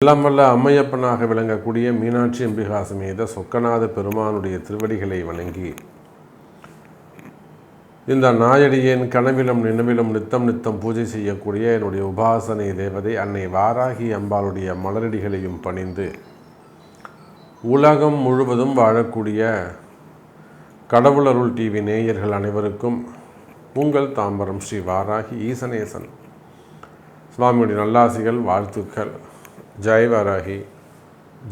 எல்லாம் வல்ல அம்மையப்பனாக விளங்கக்கூடிய மீனாட்சி அம்பிகா சமேத சொக்கநாத பெருமானுடைய திருவடிகளை வணங்கி இந்த நாயடியேன் கனவிலும் நினைவிலும் நித்தம் நித்தம் பூஜை செய்யக்கூடிய என்னுடைய உபாசனை தேவதை அன்னை வாராகி அம்பாளுடைய மலரடிகளையும் பணிந்து உலகம் முழுவதும் வாழக்கூடிய கடவுளருள் டிவி நேயர்கள் அனைவருக்கும் உங்கள் தாம்பரம் ஸ்ரீ வாராகி ஈசனேசன் சுவாமியுடைய நல்லாசிகள், வாழ்த்துக்கள். ஜெய் வாராகி,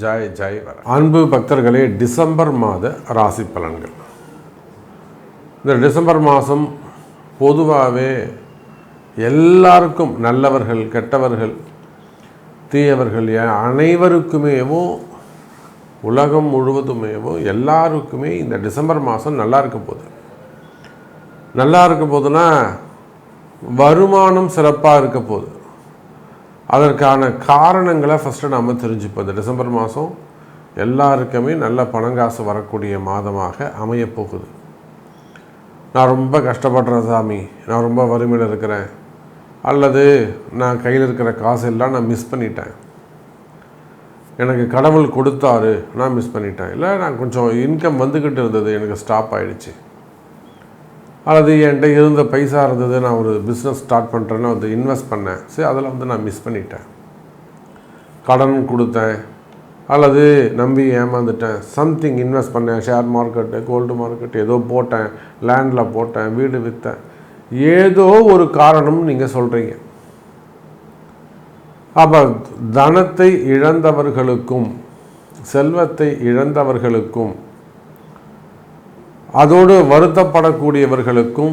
ஜெய் ஜெய் வாராகி. அன்பு பக்தர்களே, டிசம்பர் மாத ராசி பலன்கள். இந்த டிசம்பர் மாதம் பொதுவாகவே எல்லாருக்கும், நல்லவர்கள் கெட்டவர்கள் தீயவர்கள் அனைவருக்குமேவும் உலகம் முழுவதுமேவும் எல்லாருக்குமே இந்த டிசம்பர் மாதம் நல்லா இருக்க போகுது. நல்லா இருக்க போதுன்னா வருமானம் சிறப்பாக இருக்க போகுது. அதற்கான காரணங்களை ஃபஸ்ட்டு நம்ம தெரிஞ்சுப்போம். இந்த டிசம்பர் மாதம் எல்லாருக்குமே நல்ல பணங்காசு வரக்கூடிய மாதமாக அமையப்போகுது. நான் ரொம்ப கஷ்டப்படுறேன் சாமி, நான் ரொம்ப வறுமையில் இருக்கிறேன், அல்லது நான் கையில் இருக்கிற காசு எல்லாம் நான் மிஸ் பண்ணிட்டேன், எனக்கு கடவுள் கொடுத்தாரு நான் மிஸ் பண்ணிட்டேன், இல்லை நான் கொஞ்சம் இன்கம் வந்துக்கிட்டு இருந்தது எனக்கு ஸ்டாப் ஆகிடுச்சு, அல்லது என்கிட்ட இருந்த பைசா இருந்தது, நான் ஒரு பிஸ்னஸ் ஸ்டார்ட் பண்ணுறேன்னு வந்து இன்வெஸ்ட் பண்ணேன், சரி அதில் நான் மிஸ் பண்ணிட்டேன், கடன் கொடுத்தேன், அல்லது நம்பி ஏமாந்துட்டேன், சம்திங் இன்வெஸ்ட் பண்ணேன், ஷேர் மார்க்கெட்டு, கோல்டு மார்க்கெட்டு, ஏதோ போட்டேன், லேண்டில் போட்டேன், வீடு விற்றேன், ஏதோ ஒரு காரணம் நீங்கள் சொல்கிறீங்க. அப்போ தனத்தை இழந்தவர்களுக்கும் செல்வத்தை இழந்தவர்களுக்கும் அதோடு வருத்தப்படக்கூடியவர்களுக்கும்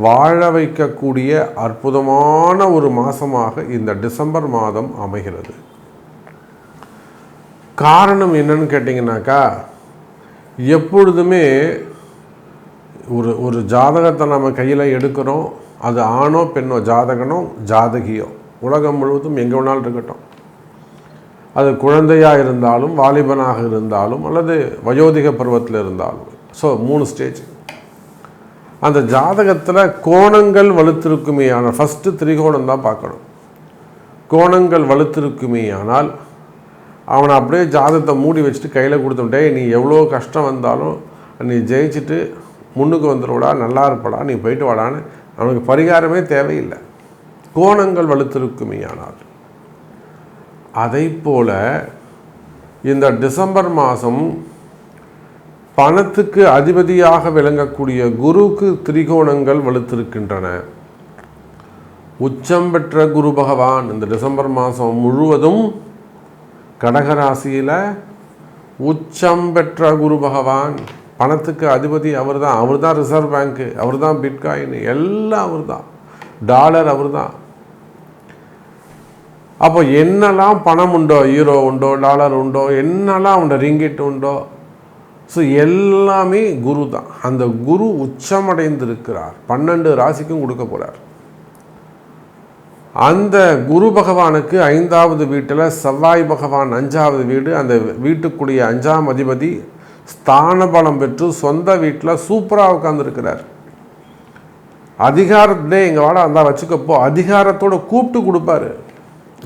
வாழ வைக்கக்கூடிய அற்புதமான ஒரு மாதமாக இந்த டிசம்பர் மாதம் அமைகிறது. காரணம் என்னன்னு கேட்டிங்கனாக்கா, எப்பொழுதுமே ஒரு ஜாதகத்தை நம்ம கையில் எடுக்கிறோம், அது ஆணோ பெண்ணோ, ஜாதகனோ ஜாதகியோ, உலகம் முழுவதும் எங்கே வேணாலும் இருக்கட்டும், அது குழந்தையாக இருந்தாலும் வாலிபனாக இருந்தாலும் அல்லது வயோதிக பருவத்தில் இருந்தாலும், ஸோ 3 ஸ்டேஜ். அந்த ஜாதகத்தில் கோணங்கள் வலுத்திருக்குமே ஆனால் ஃபஸ்ட்டு திரிகோணம் தான் பார்க்கணும். கோணங்கள் வலுத்திருக்குமே ஆனால் அவனை அப்படியே ஜாதகத்தை மூடி வச்சுட்டு கையில் கொடுத்துட்டே, நீ எவ்வளோ கஷ்டம் வந்தாலும் நீ ஜெயிச்சுட்டு முன்னுக்கு வந்துடுவடா, நல்லா இருப்படா, நீ போயிட்டு வாடான்னு அவனுக்கு பரிகாரமே தேவையில்லை. கோணங்கள் வலுத்திருக்குமே ஆனால். அதை போல் இந்த டிசம்பர் மாதம் பணத்துக்கு அதிபதியாக விளங்கக்கூடிய குருக்கு திரிகோணங்கள் வலுத்திருக்கின்றன. உச்சம் பெற்ற குரு பகவான் இந்த டிசம்பர் மாதம் முழுவதும் கடகராசியில் உச்சம் பெற்ற குரு பகவான், பணத்துக்கு அதிபதி அவர் தான் ரிசர்வ் பேங்க்கு, அவர் தான் பிட்காயின், எல்லாம் அவர் தான், டாலர் அவர் தான். அப்போ என்னெல்லாம் பணம் உண்டோ, யூரோ உண்டோ, டாலர் உண்டோ, என்னெல்லாம் உண்டோ, ரிங்கிட் உண்டோ, ஸோ எல்லாமே குரு தான். அந்த குரு உச்சமடைந்திருக்கிறார், 12 ராசிக்கும் கொடுக்க போகிறார். அந்த குரு பகவானுக்கு 5வது வீட்டில் செவ்வாய் பகவான் 5வது வீடு, அந்த வீட்டுக்குரிய 5ஆம் அதிபதி ஸ்தான பலம் பெற்று சொந்த வீட்டில் சூப்பராக உட்கார்ந்துருக்கிறார். அதிகாரத்திலே எங்கள் வாட அந்த வச்சுக்கப்போ அதிகாரத்தோடு கூப்பிட்டு கொடுப்பாரு,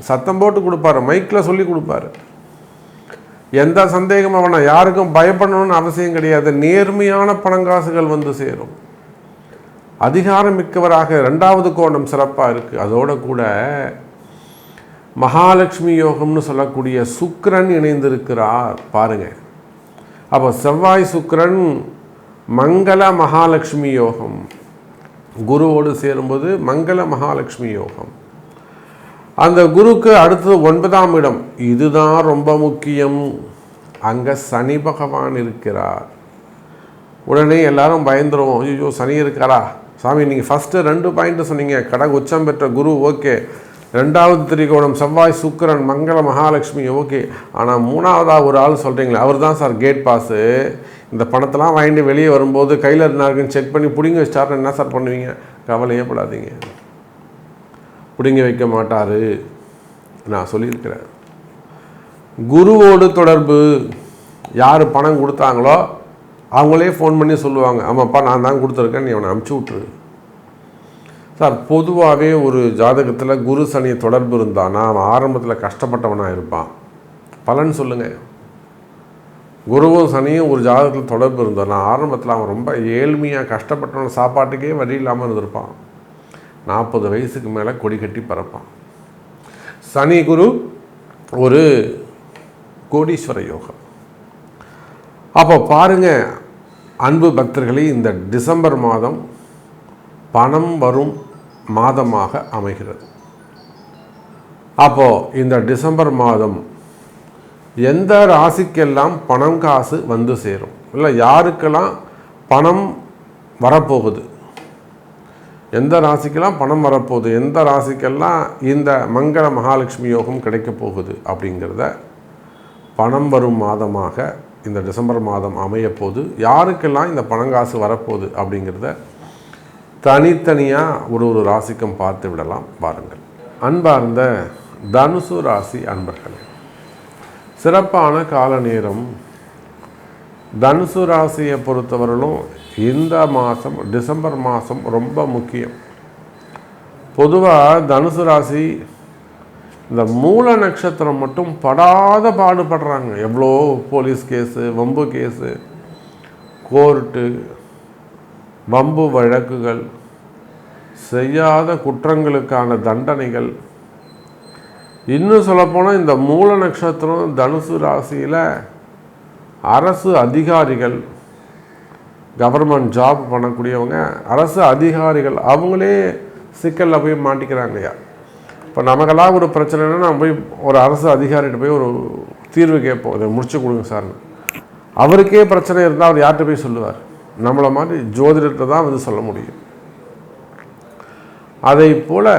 சத்தம் போட்டு கொடுப்பாரு, மைக்கில் சொல்லி கொடுப்பாரு. எந்த சந்தேகமும் வேணாம், யாருக்கும் பயப்படணும்னு அவசியம் கிடையாது. நேர்மையான பணங்காசுகள் வந்து சேரும். அதிகாரம் மிக்கவராக 2வது கோணம் சிறப்பாக இருக்குது. அதோட கூட மகாலட்சுமி யோகம்னு சொல்லக்கூடிய சுக்கிரன் இணைந்திருக்கிறார் பாருங்க. அப்போ செவ்வாய் சுக்கிரன் மங்கள மகாலட்சுமி யோகம், குருவோடு சேரும்போது மங்கள மகாலட்சுமி யோகம். அந்த குருக்கு அடுத்தது 9ஆம் இடம், இதுதான் ரொம்ப முக்கியம். அங்கே சனி பகவான் இருக்கிறார். உடனே எல்லாரும் பயந்துருவோம், ஐயோ சனி இருக்காரா சாமி, நீங்கள் ஃபஸ்ட்டு 2 பாயிண்ட்டு சொன்னீங்க, கடக உச்சம் பெற்ற குரு ஓகே, 2வது திரிகோணம் செவ்வாய் சுக்கிரன் மங்கள மகாலட்சுமி ஓகே, ஆனால் 3வதாக ஒரு ஆள் சொல்கிறீங்களே, அவர் தான் சார் கேட் பாஸு, இந்த பணத்தெல்லாம் வாங்கிட்டு வெளியே வரும்போது கையில் இருந்தாருக்குன்னு செக் பண்ணி பிடிங்க வச்சாருன்னு என்ன சார் பண்ணுவீங்க? கவலையே படாதீங்க, பிடிங்க வைக்க மாட்டார். நான் சொல்லியிருக்கிறேன். குருவோடு தொடர்பு, யார் பணம் கொடுத்தாங்களோ அவங்களே ஃபோன் பண்ணி சொல்லுவாங்க, ஆமாப்பா நான் தான் கொடுத்துருக்கேன், நீ அவனை அமுச்சு விட்ரு. சார் பொதுவாகவே ஒரு ஜாதகத்தில் குரு சனி தொடர்பு இருந்தானா அவன் ஆரம்பத்தில் கஷ்டப்பட்டவனாக இருப்பான். பலன் சொல்லுங்கள். குருவும் சனியும் ஒரு ஜாதகத்தில் தொடர்பு இருந்தோம். நான் ஆரம்பத்தில் அவன் ரொம்ப ஏழ்மையாக கஷ்டப்பட்டவன், சாப்பாட்டுக்கே வழி இல்லாமல் இருந்திருப்பான். 40 வயசுக்கு மேலே கொடி கட்டி பறப்பான். சனி குரு ஒரு கோடீஸ்வர யோகம். அப்போ பாருங்கள் அன்பு பக்தர்களே, இந்த டிசம்பர் மாதம் பணம் வரும் மாதமாக அமைகிறது. அப்போது இந்த டிசம்பர் மாதம் எந்த ராசிக்கெல்லாம் பணம் காசு வந்து சேரும், இல்லை யாருக்கெல்லாம் பணம் வரப்போகுது, எந்த ராசிக்கெல்லாம் பணம் வரப்போகுது, எந்த ராசிக்கெல்லாம் இந்த மங்கள மகாலட்சுமி யோகம் கிடைக்க போகுது அப்படிங்கிறத, பணம் வரும் மாதமாக இந்த டிசம்பர் மாதம் அமையப்போகுது, யாருக்கெல்லாம் இந்த பணங்காசு வரப்போகுது அப்படிங்கிறத தனித்தனியாக ஒரு ராசிக்கும் பார்த்து விடலாம். பாருங்கள். அன்பார்ந்த தனுசு ராசி அன்பர்களே, சிறப்பான கால நேரம். தனுசு ராசியை பொறுத்தவரையிலும் இந்த மாதம் டிசம்பர் மாதம் ரொம்ப முக்கியம். பொதுவாக தனுசு ராசி இந்த மூல நட்சத்திரம் மட்டும் படாத பாடுபடுறாங்க. எவ்வளோ போலீஸ் கேஸு, வம்பு கேஸு, கோர்ட்டு, வம்பு வழக்குகள், செய்யாத குற்றங்களுக்கான தண்டனைகள். இன்னும் சொல்லப்போனால் இந்த மூல நட்சத்திரம் தனுசு ராசியில் அரசு அதிகாரிகள், கவர்மெண்ட் ஜாப் பண்ணக்கூடியவங்க, அரசு அதிகாரிகள் அவங்களே சிக்கலில் போய் மாட்டிக்கிறாங்கய்யா. இப்போ நமக்கெல்லாம் ஒரு பிரச்சனைனா நம்ம போய் ஒரு அரசு அதிகாரிகிட்ட போய் ஒரு தீர்வு கேட்போம், இதை முடிச்சு கொடுங்க சார்னு. அவருக்கே பிரச்சனை இருந்தால் அவர் யார்கிட்ட போய் சொல்லுவார்? நம்மளை மாதிரி ஜோதிடத்தை தான் வந்து சொல்ல முடியும். அதை போல்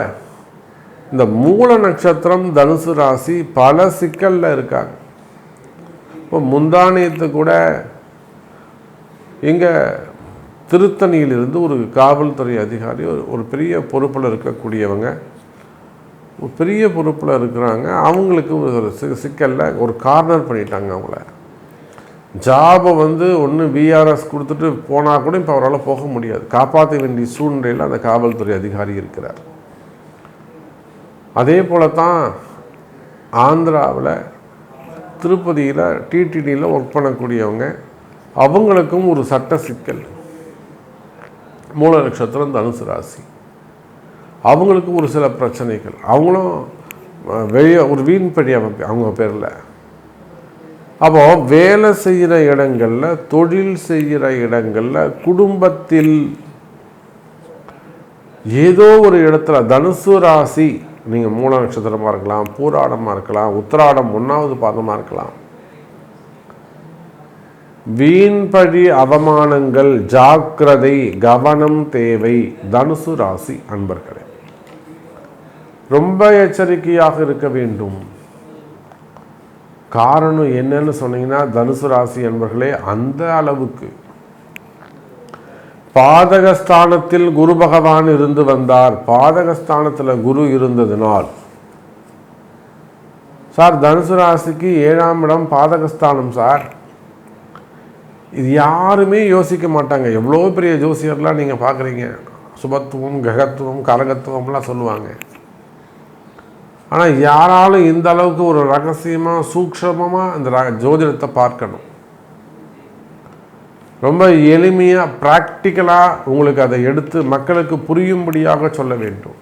இந்த மூல நட்சத்திரம் தனுசு ராசி பல சிக்கலில் இருக்காங்க. இப்போ முந்தானியத்து கூட இங்கே திருத்தணியிலிருந்து ஒரு காவல்துறை அதிகாரி ஒரு பெரிய பொறுப்பில் இருக்கக்கூடியவங்க, ஒரு பெரிய பொறுப்பில் இருக்கிறாங்க. அவங்களுக்கு ஒரு சிக்கலில் ஒரு கார்னர் பண்ணிட்டாங்க. அவங்கள ஜாபை வந்து ஒன்று விஆர்எஸ் கொடுத்துட்டு போனால் கூட இப்போ அவரால் போக முடியாது, காப்பாற்ற வேண்டிய சூழ்நிலையில் அந்த காவல்துறை அதிகாரி இருக்கிறார். அதே போல தான் ஆந்திராவில் திருப்பதியில் டிடிடியில் ஒர்க் பண்ணக்கூடியவங்க, அவங்களுக்கும் ஒரு சட்ட சிக்கல். மூல நட்சத்திரம் தனுசு ராசி, அவங்களுக்கு ஒரு சில பிரச்சனைகள். அவங்களும் வெளியே ஒரு வீண்படி அமைப்பு அவங்க பேரில். அப்போ வேலை செய்கிற இடங்களில், தொழில் செய்கிற இடங்களில், குடும்பத்தில் ஏதோ ஒரு இடத்துல தனுசு ராசி, நீங்கள் மூல நட்சத்திரமாக இருக்கலாம், பூராடமாக இருக்கலாம், உத்திராடம் 1வது பாதமாக இருக்கலாம், வீண்பழி அவமானங்கள், ஜாக்கிரதை, கவனம் தேவை. தனுசு ராசி அன்பர்களே ரொம்ப எச்சரிக்கையாக இருக்க வேண்டும். காரணம் என்னன்னு சொன்னீங்கன்னா, தனுசு ராசி அன்பர்களே அந்த அளவுக்கு பாதகஸ்தானத்தில் குரு பகவான் இருந்து வந்தார். பாதகஸ்தானத்தில் குரு இருந்ததினால் சார் தனுசு ராசிக்கு 7ஆம் இடம் பாதகஸ்தானம் சார். இது யாருமே யோசிக்க மாட்டாங்க. எவ்வளோ பெரிய ஜோசியர்லாம் நீங்கள் பார்க்குறீங்க, சுபத்துவம், கிரகத்துவம், கரகத்துவம்லாம் சொல்லுவாங்க. ஆனால் யாராலும் இந்த அளவுக்கு ஒரு ரகசியமாக சூக்ஷமமாக இந்த ஜோதிடத்தை பார்க்கணும். ரொம்ப எளிமையாக ப்ராக்டிக்கலாக உங்களுக்கு அதை எடுத்து மக்களுக்கு புரியும்படியாக சொல்ல வேண்டும்.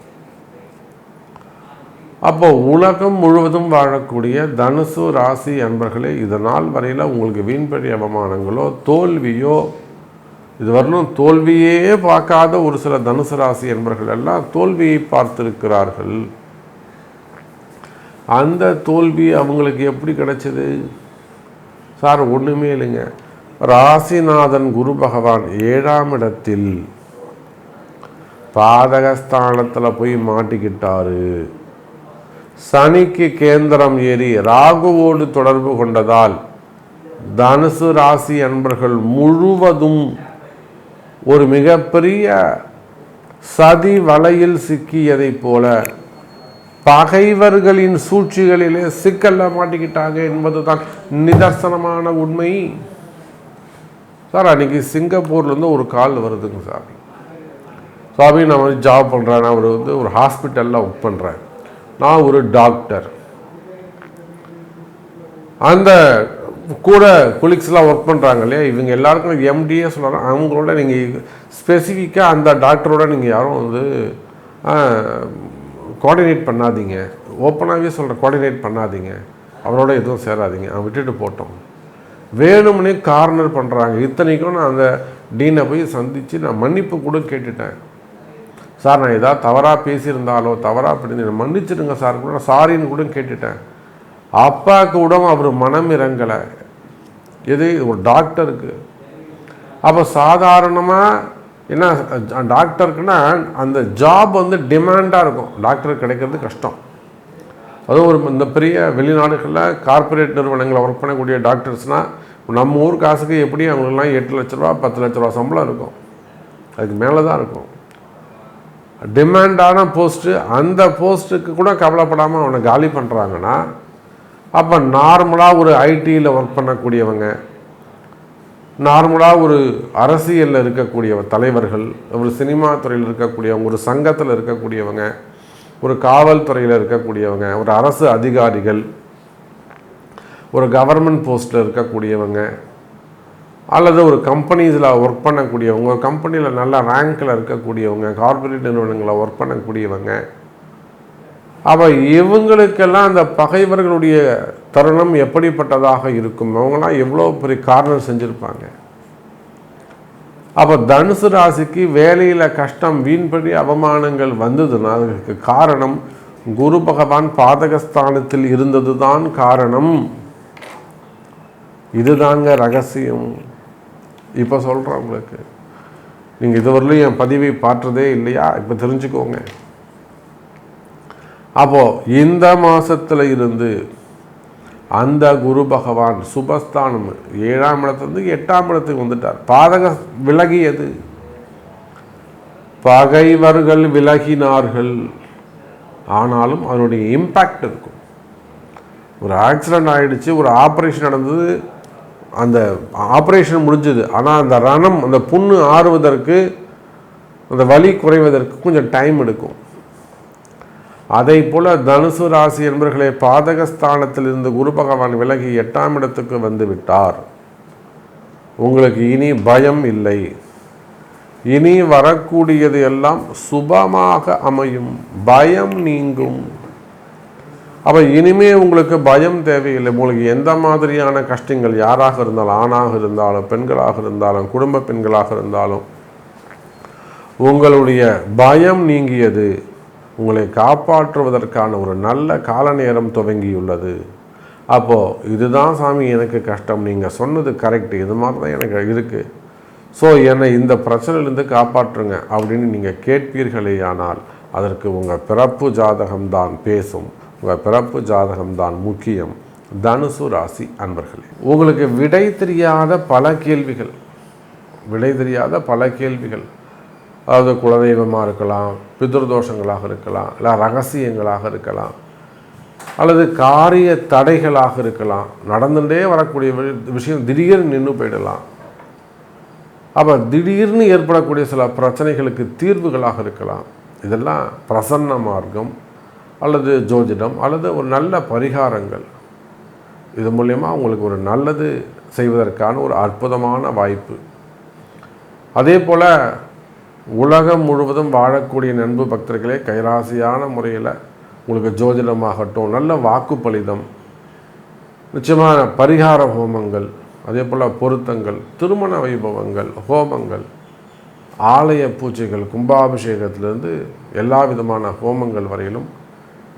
அப்போ உலகம் முழுவதும் வாழக்கூடிய தனுசு ராசி அன்பர்களே, இதனால் வரையில் உங்களுக்கு வீண்பழி அவமானங்களோ தோல்வியோ, இது வரலும் தோல்வியே பார்க்காத ஒரு சில தனுசு ராசி அன்பர்கள் எல்லாம் தோல்வியை பார்த்திருக்கிறார்கள். அந்த தோல்வி அவங்களுக்கு எப்படி கிடைச்சது சார்? ஒன்றுமே இல்லைங்க. ராசிநாதன் குரு பகவான் 7ஆம் இடத்தில் பாதகஸ்தானத்தில் போய் மாட்டிக்கிட்டாரு. சனிக்கு கேந்திரம் ஏறி ராகுவோடு தொடர்பு கொண்டதால் தனுசு ராசி அன்பர்கள் முழுவதும் ஒரு மிகப்பெரிய சதி வலையில் சிக்கியதை போல பகைவர்களின் சூழ்ச்சிகளிலே சிக்கல்ல மாட்டிக்கிட்டாங்க என்பது தான் நிதர்சனமான உண்மை. சார் அன்றைக்கி சிங்கப்பூர்லேருந்து ஒரு கால் வருதுங்க சார். சாமி நான் வந்து ஜாப் பண்ணுறேன், நான் ஒரு ஹாஸ்பிட்டலில் ஒர்க் பண்ணுறேன், நான் ஒரு டாக்டர், அந்த கூட கொலீக்ஸ்லாம் ஒர்க் பண்ணுறாங்க இல்லையா, இவங்க எல்லாருக்கும் எம்டியே சொல்கிறாங்க, அவங்களோட நீங்கள் ஸ்பெசிஃபிக்காக அந்த டாக்டரோட நீங்கள் யாரும் வந்து கோஆர்டினேட் பண்ணாதீங்க. ஓப்பனாகவே சொல்கிறேன், கோஆர்டினேட் பண்ணாதீங்க, அவரோட எதுவும் சேராதீங்க, அவன் விட்டுட்டு போட்டோம். வேணும்னே கார்னர் பண்ணுறாங்க. இத்தனைக்கும் நான் அந்த டீனை போய் சந்தித்து நான் மன்னிப்பு கூட கேட்டுட்டேன். சார் நான் ஏதாவது தவறாக பேசியிருந்தாலோ தவறாக பண்ணி மன்னிச்சிடுங்க சார் கூட, நான் சாரின்னு கூட கேட்டுட்டேன். அப்பாவுக்கு கூட அவர் மனம் இறங்கலை. எது ஒரு டாக்டருக்கு. அப்போ சாதாரணமாக என்ன டாக்டருக்குன்னா அந்த ஜாப் வந்து டிமாண்டாக இருக்கும், டாக்டருக்கு கிடைக்கிறது கஷ்டம். அதுவும் ஒரு இந்த பெரிய வெளிநாடுகளில் கார்ப்பரேட் நிறுவனங்களில் ஒர்க் பண்ணக்கூடிய டாக்டர்ஸ்னால் நம்ம ஊர் காசுக்கு எப்படி அவங்களுக்குலாம் 8 லட்ச ரூபா 10 லட்ச ரூபா சம்பளம் இருக்கும், அதுக்கு மேலே தான் இருக்கும். டிமாண்டான போஸ்ட்டு, அந்த போஸ்ட்டுக்கு கூட கவலைப்படாமல் அவனை காலி பண்ணுறாங்கன்னா, அப்போ நார்மலாக ஒரு ஐடியில் ஒர்க் பண்ணக்கூடியவங்க, நார்மலாக ஒரு அரசியலில் இருக்கக்கூடிய தலைவர்கள், ஒரு சினிமா துறையில் இருக்கக்கூடியவங்க, ஒரு சங்கத்தில் இருக்கக்கூடியவங்க, ஒரு காவல்துறையில் இருக்கக்கூடியவங்க, ஒரு அரசு அதிகாரிகள், ஒரு கவர்மெண்ட் போஸ்ட்டில் இருக்கக்கூடியவங்க, அல்லது ஒரு கம்பெனிஸில் ஒர்க் பண்ணக்கூடியவங்க, ஒரு கம்பெனியில் நல்ல ரேங்கில் இருக்கக்கூடியவங்க, கார்ப்பரேட் நிறுவனங்களில் ஒர்க் பண்ணக்கூடியவங்க, அப்போ இவங்களுக்கெல்லாம் அந்த பகைவர்களுடைய தருணம் எப்படிப்பட்டதாக இருக்கும், அவங்களாம் எவ்வளோ பெரிய காரணம் செஞ்சுருப்பாங்க. அப்போ தனுசு ராசிக்கு வேலையில் கஷ்டம், வீண்படி அவமானங்கள் வந்ததுன்னா அதுக்கு காரணம் குரு பகவான் பாதகஸ்தானத்தில் இருந்தது தான் காரணம். இதுதாங்க ரகசியம். இப்போ சொல்கிறேன் உங்களுக்கு, நீங்கள் இதுவரையிலும் என் பதிவை பார்த்ததே இல்லையா, இப்போ தெரிஞ்சுக்கோங்க. அப்போது இந்த மாதத்தில் இருந்து அந்த குரு பகவான் சுபஸ்தானம் 7ஆம் இடத்துலேருந்து 8ஆம் இடத்துக்கு வந்துட்டார். பாதக விலகியது, பகைவர்கள் விலகினார்கள், ஆனாலும் அதனுடைய இம்பேக்ட் இருக்கும். ஒரு ஆக்சிடெண்ட் ஆகிடுச்சு, ஒரு ஆப்ரேஷன் நடந்தது, அந்த ஆப்ரேஷன் முடிஞ்சது, ஆனால் அந்த ரணம், அந்த புண்ணு ஆறுவதற்கு, அந்த வலி குறைவதற்கு கொஞ்சம் டைம் எடுக்கும். அதை போல தனுசு ராசி என்பவர்களே, பாதகஸ்தானத்தில் இருந்து குரு பகவான் விலகி 8ஆம் இடத்துக்கு வந்து விட்டார். உங்களுக்கு இனி பயம் இல்லை, இனி வரக்கூடியது எல்லாம் சுபமாக அமையும், பயம் நீங்கும். அப்போ இனிமே உங்களுக்கு பயம் தேவையில்லை. உங்களுக்கு எந்த மாதிரியான கஷ்டங்கள், யாராக இருந்தாலும், ஆணாக இருந்தாலும், பெண்களாக இருந்தாலும், குடும்ப பெண்களாக இருந்தாலும், உங்களுடைய பயம் நீங்கியது. உங்களை காப்பாற்றுவதற்கான ஒரு நல்ல கால நேரம் துவங்கியுள்ளது. அப்போது இதுதான் சாமி எனக்கு கஷ்டம், நீங்கள் சொன்னது கரெக்டு, இது மாதிரி தான் எனக்கு இருக்குது, ஸோ என்னை இந்த பிரச்சனையிலேருந்து காப்பாற்றுங்க அப்படின்னு நீங்கள் கேட்பீர்களேயானால் அதற்கு உங்கள் பிறப்பு ஜாதகம்தான் பேசும், உங்கள் பிறப்பு ஜாதகம்தான் முக்கியம். தனுசு ராசி அன்பர்களே, உங்களுக்கு விடை தெரியாத பல கேள்விகள், அதாவது குலதெய்வமாக இருக்கலாம், பிதுர்தோஷங்களாக இருக்கலாம், இல்லை ரகசியங்களாக இருக்கலாம், அல்லது காரிய தடைகளாக இருக்கலாம், நடந்துகிட்டே வரக்கூடிய விஷயம் திடீர்னு நின்று போயிடலாம். அப்போ திடீர்னு ஏற்படக்கூடிய சில பிரச்சனைகளுக்கு தீர்வுகளாக இருக்கலாம். இதெல்லாம் பிரசன்ன மார்க்கம் அல்லது ஜோதிடம் அல்லது ஒரு நல்ல பரிகாரங்கள், இது மூலமா உங்களுக்கு ஒரு நல்லது செய்வதற்கான ஒரு அற்புதமான வாய்ப்பு. அதே போல் உலகம் முழுவதும் வாழக்கூடிய நண்பு பக்தர்களே, கைராசியான முறையில் உங்களுக்கு ஜோதிடமாகட்டும், நல்ல வாக்குப்பளிதம், நிச்சயமான பரிகார ஹோமங்கள், அதே போல் பொருத்தங்கள், திருமண வைபவங்கள், ஹோமங்கள், ஆலய பூஜைகள், கும்பாபிஷேகத்திலிருந்து எல்லா விதமான ஹோமங்கள் வரையிலும்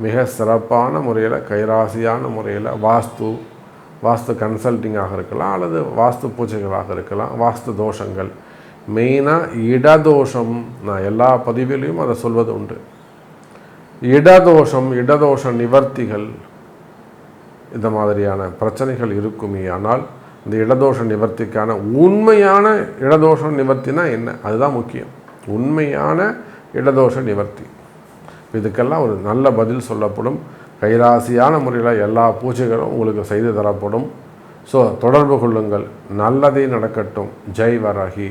மிக சிறப்பான முறையில், கைராசியான முறையில் வாஸ்து கன்சல்டிங்காக இருக்கலாம், அல்லது வாஸ்து பூஜைகளாக இருக்கலாம், வாஸ்து தோஷங்கள், மெயினாக இடதோஷம், நான் எல்லா பதிவிலையும் அதை சொல்வது உண்டு. இடதோஷ நிவர்த்திகள், இந்த மாதிரியான பிரச்சனைகள் இருக்குமே, ஆனால் இந்த இடதோஷ நிவர்த்திக்கான உண்மையான இடதோஷ நிவர்த்தினா என்ன, அதுதான் முக்கியம். உண்மையான இடதோஷ நிவர்த்தி, இதுக்கெல்லாம் ஒரு நல்ல பதில் சொல்லப்படும். கைராசியான முறையில் எல்லா பூஜைகளும் உங்களுக்கு செய்து தரப்படும். ஸோ தொடர்பு கொள்ளுங்கள். நல்லதே நடக்கட்டும். ஜெய் வராகி,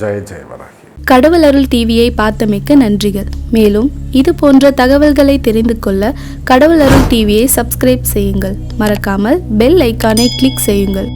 ஜெய் ஜெய் வராகி. கடவுள் அருள் டிவியை பார்த்தமைக்கு நன்றிகள். மேலும் இது போன்ற தகவல்களை தெரிந்து கொள்ள கடவுள் அருள் டிவியை சப்ஸ்கிரைப் செய்யுங்கள். மறக்காமல் பெல் ஐக்கானை கிளிக் செய்யுங்கள்.